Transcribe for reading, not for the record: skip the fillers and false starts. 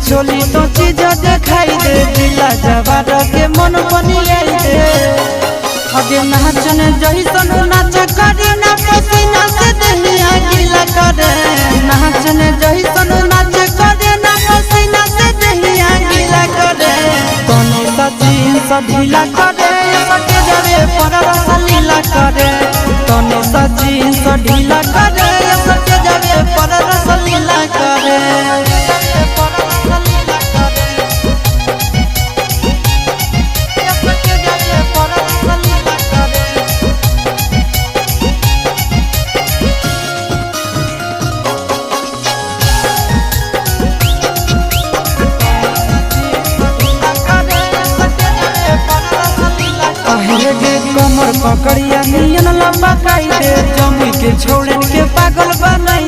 चोली तो चीज दिखाई दे दिला जवार के मन बनियाई दे अगे नाचन जइसन नाच करी ना पसीना से दहिया गीला करे नाचन जइसन नाच करे ना पसीना से दहिया गीला करे तने सजीन सा ढीला करे सके जरे पर रसलीला करे तने सजीन सा ढीला करे सके जरे पर रसलीला करे कमर पकड़िया नियन लंबा काई दे जमी के छोड़न के पागल बनाई